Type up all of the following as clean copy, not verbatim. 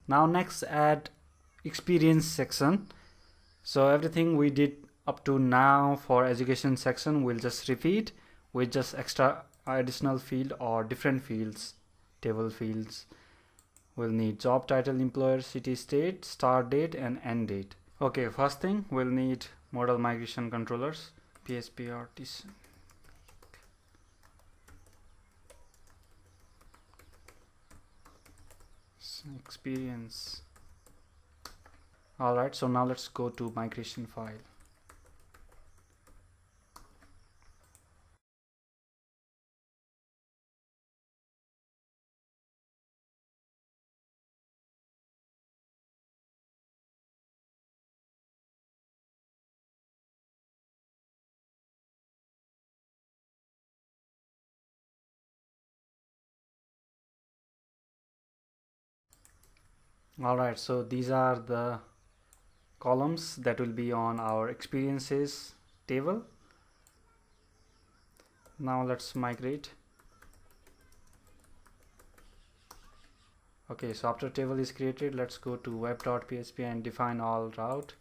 Now next, add experience section. So everything we did up to now for education section we'll just repeat with just extra additional field or different fields, table fields. We'll need job title, employer, city, state, start date and end date. Okay, first thing we'll need model migration controllers, PHP artisan. Experience. Alright, so now let's go to migration file. Alright, so these are the columns that will be on our experiences table. Now let's migrate. Okay, so after table is created, let's go to web.php and define all route.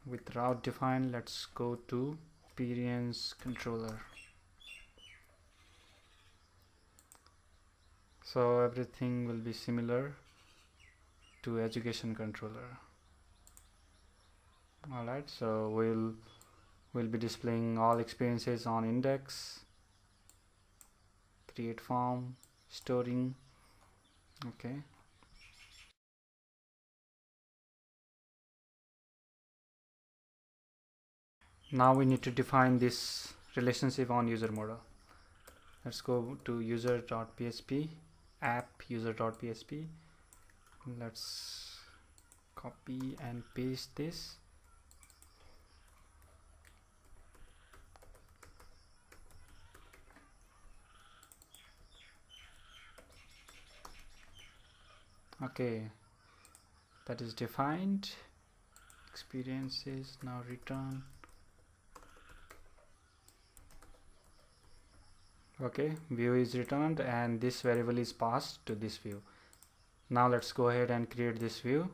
With route defined, let's go to experience controller. So everything will be similar to education controller. Alright, so we'll be displaying all experiences on index, create form, storing. Okay, now we need to define this relationship on user model. Let's go to user.php, app user.php. Let's copy and paste this. Okay, that is defined. Experiences, now return. Okay, view is returned and this variable is passed to this view. Now let's go ahead and create this view.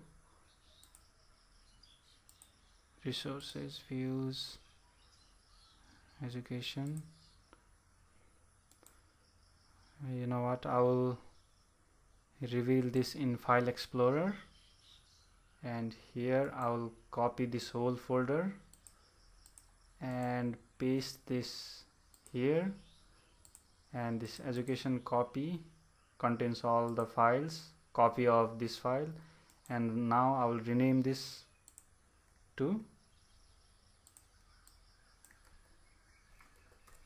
Resources, views, education. You know what, I will reveal this in file explorer, and here I will copy this whole folder and paste this here, and this education copy contains all the files, copy of this file, and now I will rename this to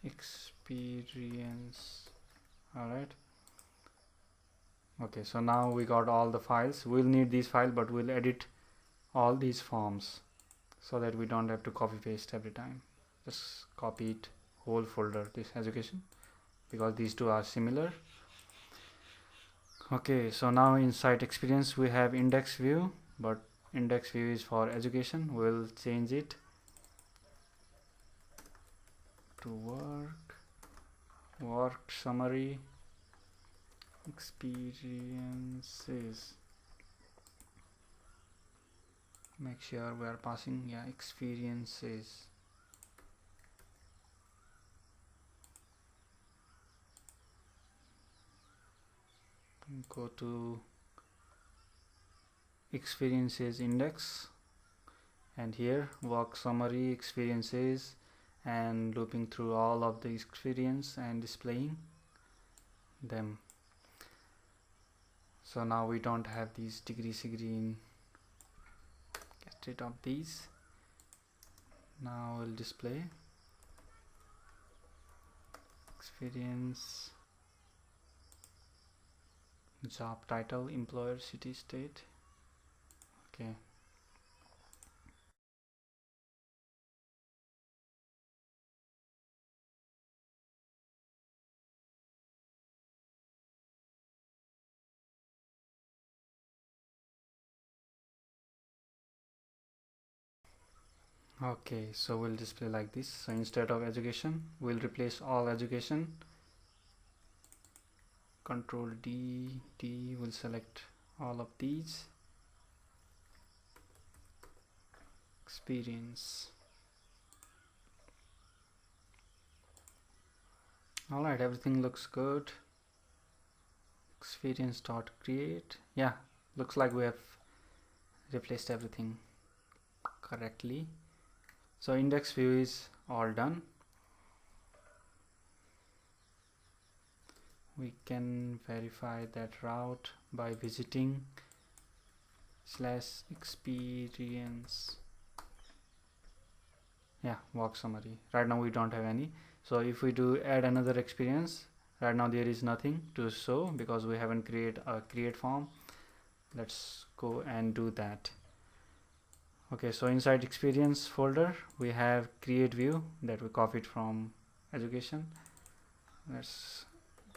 experience. Alright, okay, so now we got all the files. We'll need these files, but we'll edit all these forms so that we don't have to copy paste every time. Just copy it whole folder, this education, because these two are similar. Okay, so now inside experience we have index view, but index view is for education. We'll change it to work summary, experiences. Make sure we are passing, yeah, experiences. Go to experiences index, and here work summary, experiences, and looping through all of the experience and displaying them. So now we don't have these degree green. Get rid of these. Now we'll display experience, job title, employer, city, state. Okay, Okay, so we'll display like this. So instead of education, we'll replace all education. Control D, will select all of these. Experience. Alright, everything looks good. Experience dot create. Yeah, looks like we have replaced everything correctly. So index view is all done. We can verify that route by visiting /experience. Yeah, walk summary. Right now we don't have any. So if we do add another experience, right now there is nothing to show because we haven't created a create form. Let's go and do that. Okay, so inside experience folder we have create view that we copied from education. Let's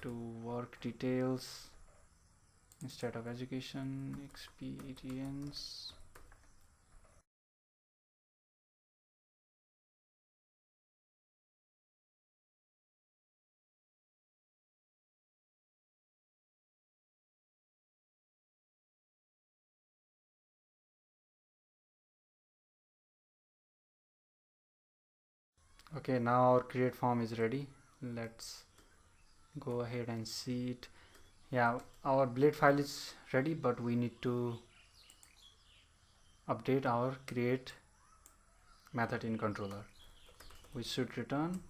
do work details instead of education, experience. Okay, now our create form is ready. Let's go ahead and see it. Yeah, our blade file is ready, but we need to update our create method in controller. We should return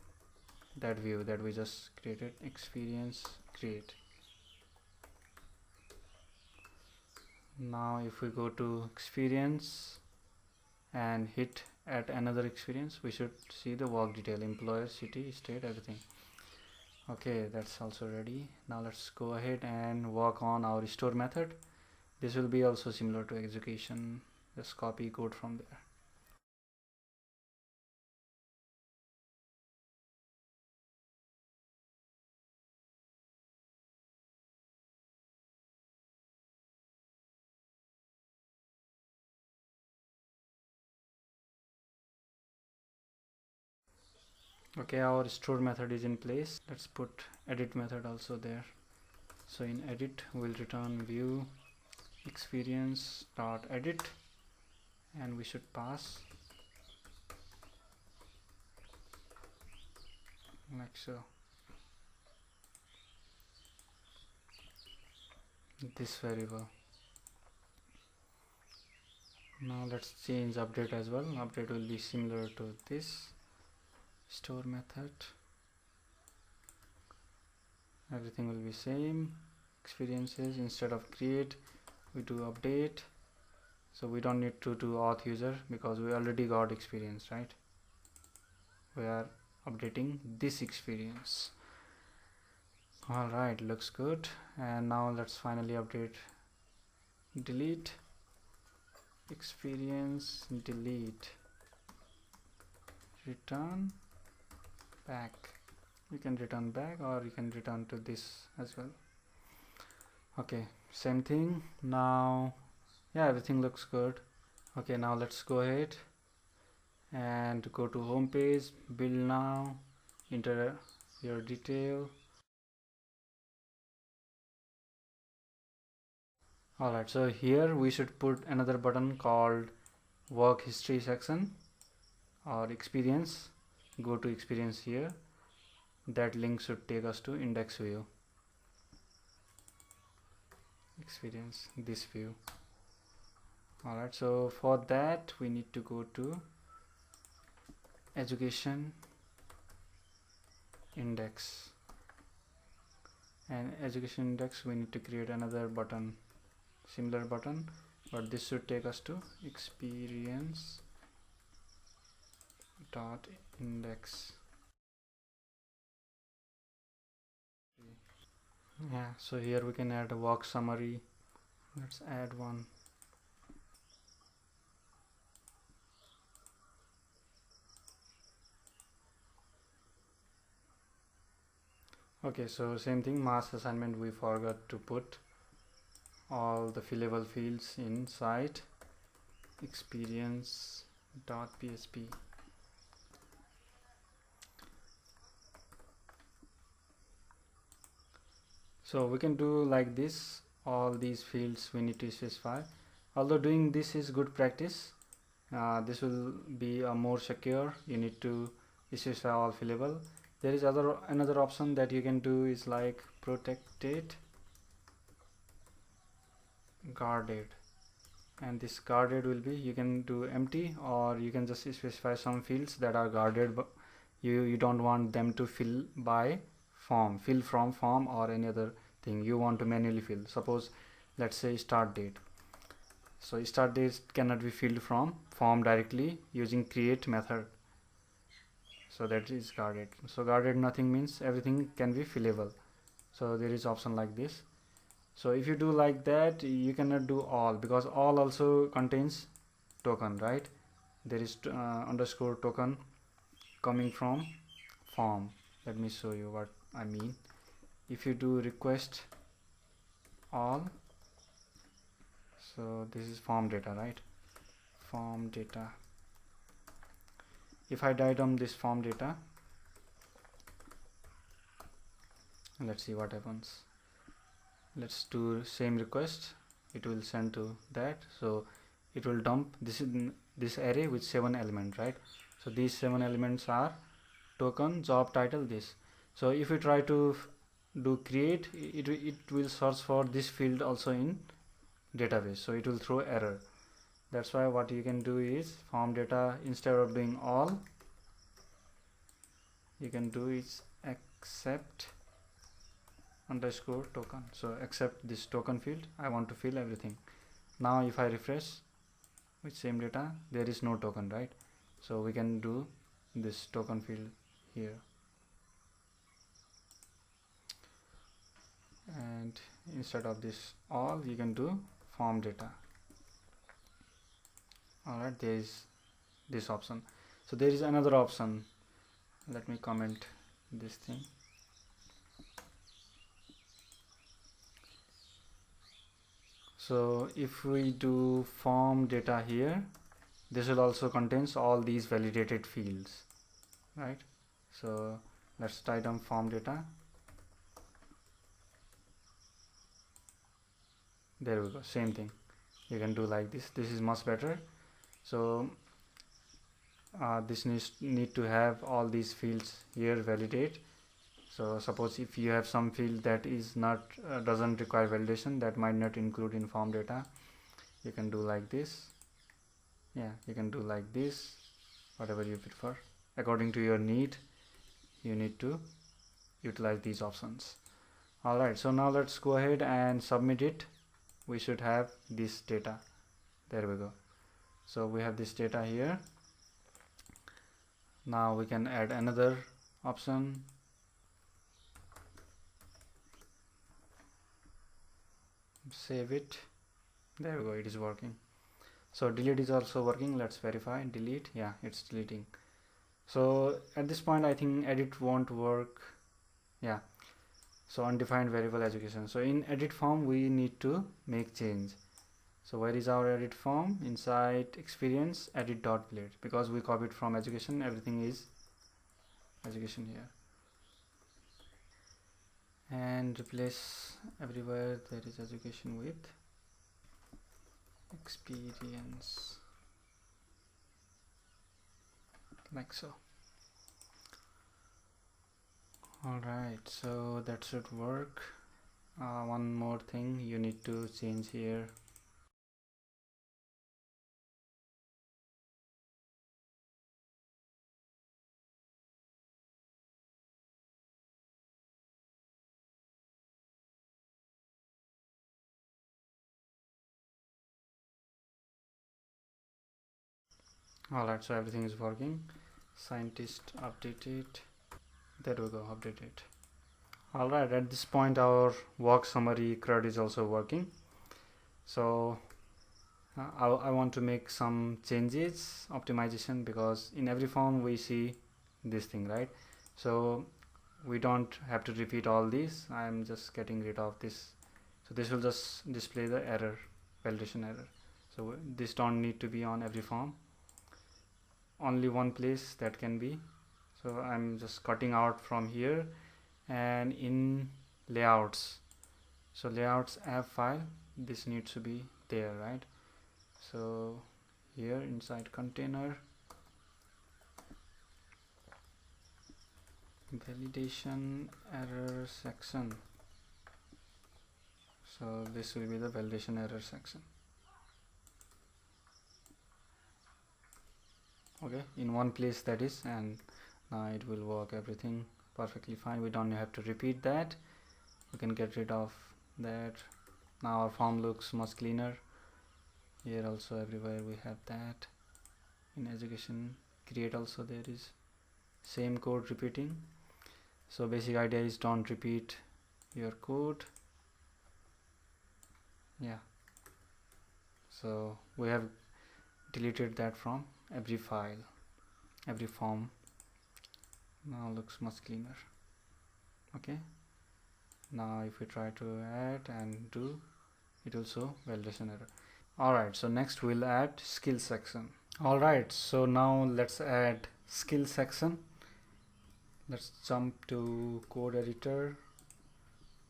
that view that we just created, experience create. Now if we go to experience and hit add another experience, we should see the work detail, employer, city, state, everything. Okay, that's also ready. Now let's go ahead and work on our restore method. This will be also similar to education. Just copy code from there. Okay, our store method is in place. Let's put edit method also there. So in edit we'll return view experience dot edit, and we should pass like so. This variable. Now let's change update as well. Update will be similar to this store method. Everything will be same. Experiences, instead of create we do update. So we don't need to do auth user because we already got experience, right? We are updating this experience. All right, looks good. And now let's finally update delete experience, delete, return back. You can return back or you can return to this as well. Okay, same thing. Now yeah, everything looks good. Okay, now let's go ahead and go to home page, build now, enter your detail. Alright, so here we should put another button called work history section or experience. Go to experience here. That link should take us to index view. Experience, this view. Alright, so for that we need to go to education index, and education index we need to create another button, similar button, but this should take us to experience dot index. Yeah, so here we can add a work summary. Let's add one. Okay, so same thing, mass assignment we forgot to put all the fillable fields inside experience .php. So we can do like this. All these fields we need to specify. Although doing this is good practice, this will be more secure. You need to specify all fillable. There is another option that you can do is like protected, guarded, and this guarded will be, you can do empty, or you can just specify some fields that are guarded, but you don't want them to fill by form, fill from form or any other thing. You want to manually fill. Suppose let's say start date. So start date cannot be filled from form directly using create method. So that is guarded. So guarded nothing means everything can be fillable. So there is option like this. So if you do like that, you cannot do all, because all also contains token, right? There is underscore token coming from form. Let me show you what I mean. If you do request all, so this is form data, right? Form data. If I diagram this form data, let's see what happens. Let's do same request. It will send to that. So it will dump this array with 7 elements, right? So these 7 elements are token, job title, this. So if we try to do create, it will search for this field also in database, so it will throw error. That's why what you can do is form data, instead of doing all, you can do is accept underscore token. So accept this token field. I want to fill everything. Now if I refresh with same data, there is no token, right? So we can do this token field here, and instead of this all, you can do form data. Alright, there is this option. So there is another option. Let me comment this thing. So if we do form data here, this will also contains all these validated fields, right? So let's type down form data. There we go, same thing. You can do like this. This is much better. So this need to have all these fields here validate. So suppose if you have some field that is not doesn't require validation, that might not include in form data, you can do like this. Yeah, you can do like this, whatever you prefer. According to your need, you need to utilize these options. Alright, so now let's go ahead and submit it. We should have this data. There we go. So we have this data here. Now we can add another option. Save it. There we go, it is working. So delete is also working. Let's verify. Delete. Yeah, it's deleting. So at this point I think edit won't work. Yeah, so undefined variable education. So in edit form we need to make change. So where is our edit form? Inside experience, edit dot blade, because we copied from education, everything is education here. And replace everywhere there is education with experience, like so. Alright, so that should work. One more thing you need to change here. Alright, so everything is working. Scientist updated. There we go, updated. Alright, at this point our work summary CRUD is also working. So I want to make some changes, optimization, because in every form we see this thing, right? So we don't have to repeat all these. I'm just getting rid of this. So this will just display the error, validation error. So this don't need to be on every form. only one place that can be. So I'm just cutting out from here, and in layouts, so layouts app file, this needs to be there, right? So here inside container, validation error section, so this will be the validation error section. Okay, in one place that is, and now it will work everything perfectly fine. We don't have to repeat that. We can get rid of that. Now our form looks much cleaner. Here also everywhere we have that. In education create also there is same code repeating. So basic idea is don't repeat your code. Yeah, so we have deleted that from every file, every form. Now looks much cleaner. Okay, now if we try to add and do, it will show validation error. Alright, so next we'll add skill section. Alright, so now let's add skill section. Let's jump to code editor,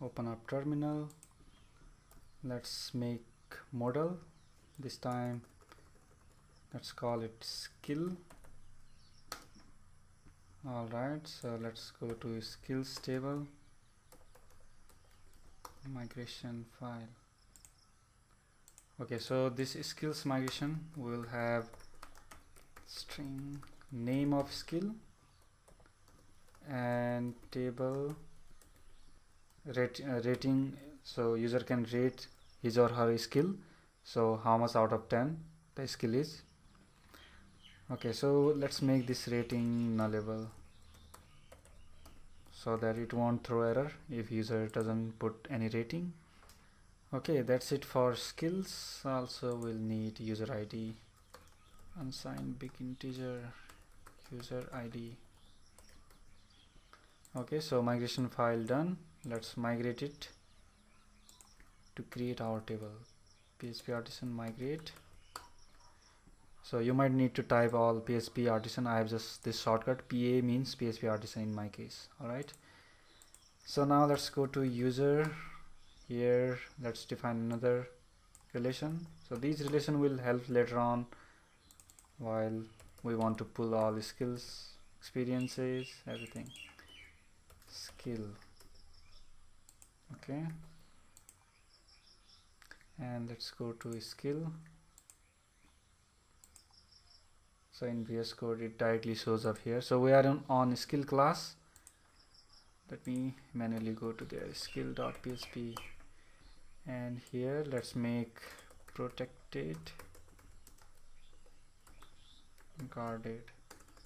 open up terminal. Let's make model. This time let's call it skill. Alright, so let's go to skills table, migration file. Okay, so this skills migration will have string name of skill and table rating, so user can rate his or her skill, so how much out of 10 the skill is. Okay, so let's make this rating nullable so that it won't throw error if user doesn't put any rating. Okay, that's it for skills. Also we'll need user ID, unsigned big integer user ID. Okay, so migration file done. Let's migrate it to create our table. PHP artisan migrate. So you might need to type all PHP artisan. I have just this shortcut. PA means PHP artisan in my case. Alright, so now let's go to user. Here let's define another relation. So these relation will help later on while we want to pull all skills, experiences, everything. Skill. Okay, and let's go to skill. So in VS Code it directly shows up here. So we are on skill class. Let me manually go to their skill.php, and here let's make protected, guarded,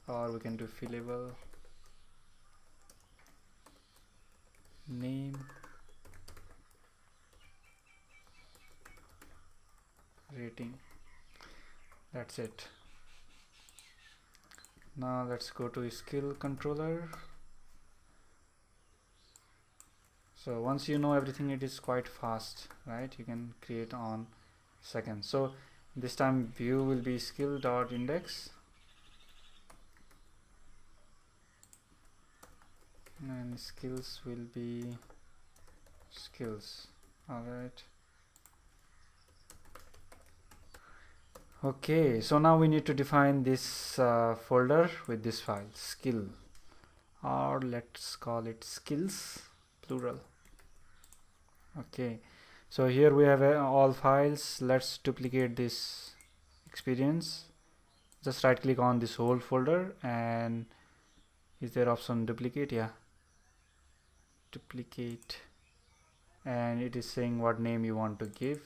or we can do fillable, name, rating. That's it. Now let's go to skill controller. So once you know everything, it is quite fast, right? You can create on seconds. So this time view will be skill.index, and skills will be skills. Alright, okay, so now we need to define this folder with this file skill, or let's call it skills plural. Okay, so here we have all files. Let's duplicate this experience. Just right click on this whole folder, and is there option duplicate? Yeah, duplicate, and it is saying what name you want to give.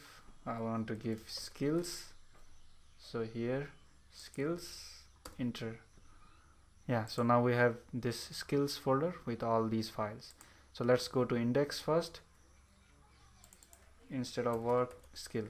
I want to give skills, so here skills, enter. Yeah, so now we have this skills folder with all these files. So let's go to index first instead of work skill.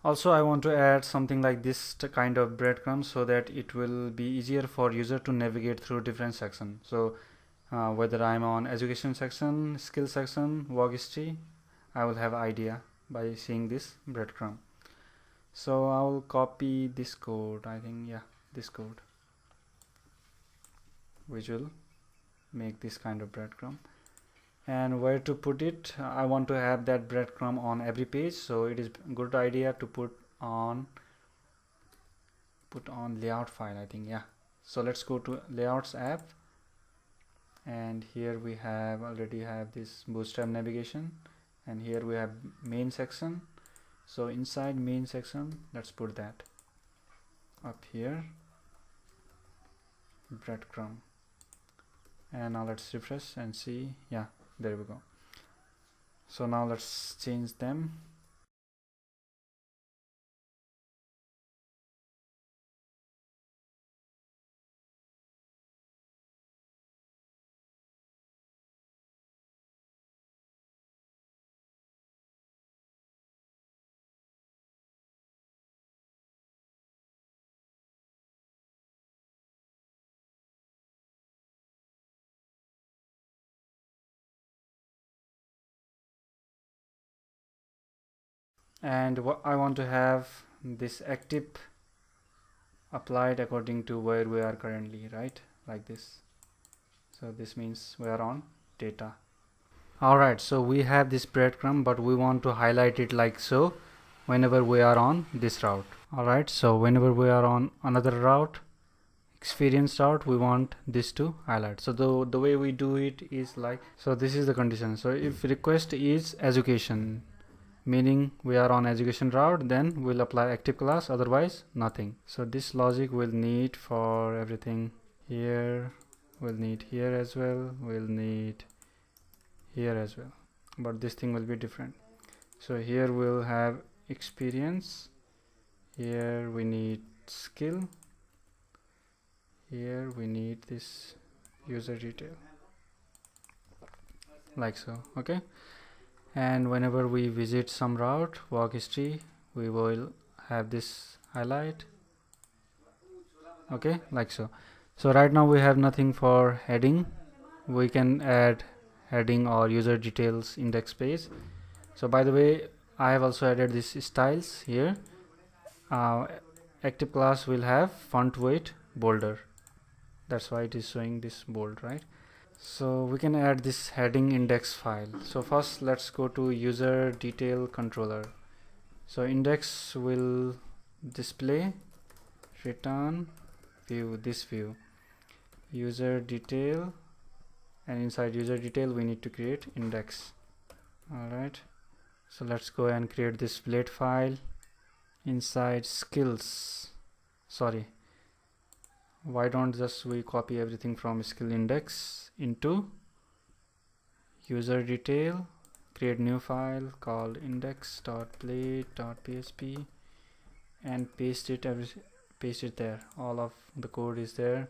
Also, I want to add something like this kind of breadcrumb so that it will be easier for user to navigate through different sections. So whether I'm on education section, skill section, work history, I will have idea by seeing this breadcrumb. So I'll copy this code. I think, yeah, this code, which will make this kind of breadcrumb. And where to put it, I want to have that breadcrumb on every page, so it is good idea to put on layout file, I think. Yeah, so let's go to layouts app, and here we already have this bootstrap navigation, and here we have main section. So inside main section, let's put that up here, breadcrumb. And now let's refresh and see. Yeah, there we go. So now let's change them. And I want to have this active applied according to where we are currently, right? Like this. So this means we are on data. Alright, so we have this breadcrumb, but we want to highlight it like so whenever we are on this route. Alright, so whenever we are on another route, experience route, we want this to highlight. So the way we do it is like, so this is the condition. So if request is education, meaning we are on education route, then we'll apply active class, otherwise nothing. So this logic will need for everything. Here we'll need here as well, we'll need here as well, but this thing will be different. So here we'll have experience, here we need skill, here we need this user detail, like so. Okay, and whenever we visit some route, work history, we will have this highlight. Okay, like so. So right now we have nothing for heading. We can add heading or user details index page. So by the way, I have also added this styles here. Active class will have font weight bolder, that's why it is showing this bold, right? So we can add this heading index file. So first let's go to user detail controller. So index will display return view, this view, user detail, and inside user detail we need to create index. Alright, so let's go and create this blade file. Inside skills, sorry, why don't just we copy everything from skill index into user detail, create new file called index.blade.php and paste it there. All of the code is there.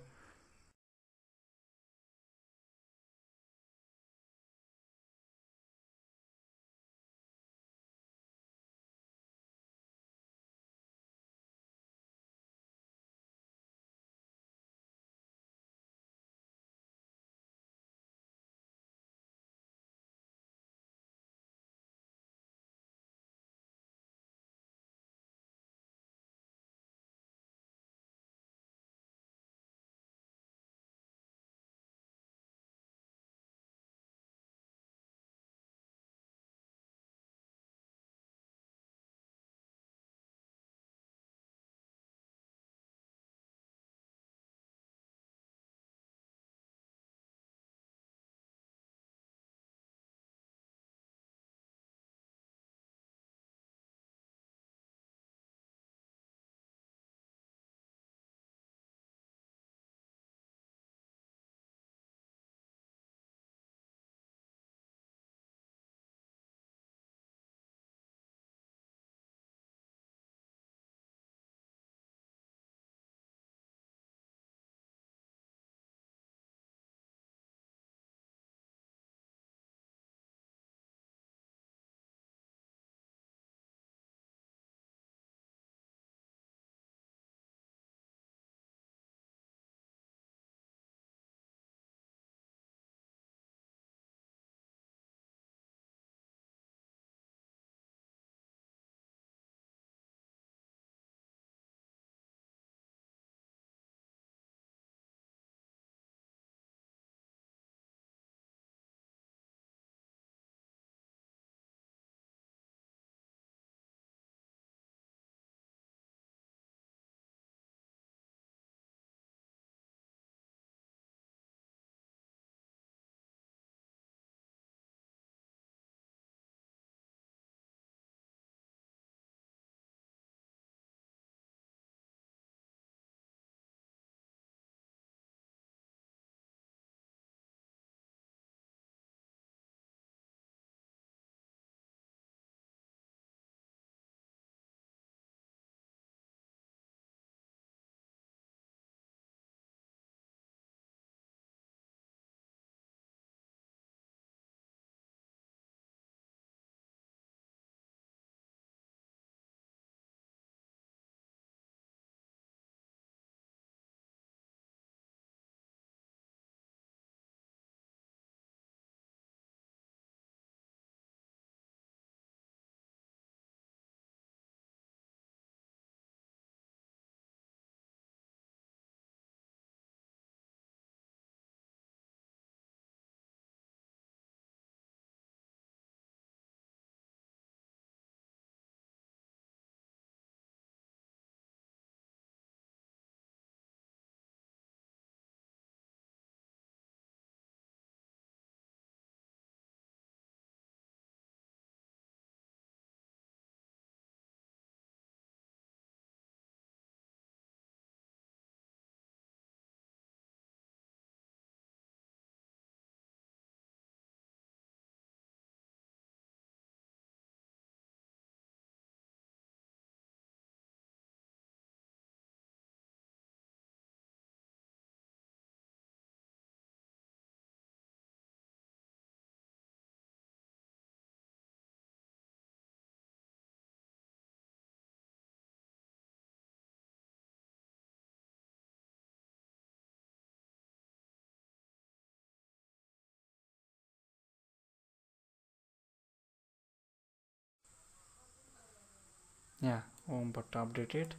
Yeah, home button updated,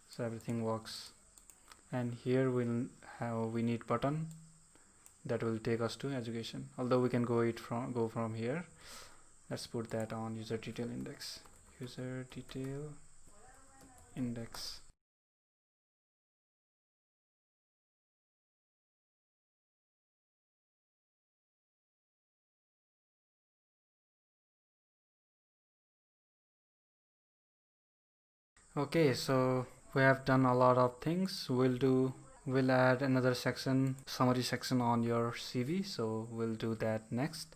so everything works. And here we need button that will take us to education, although we can go from here. Let's put that on user detail index. User detail index. Okay, so we have done a lot of things. We'll add another section, summary section on your CV, so we'll do that next.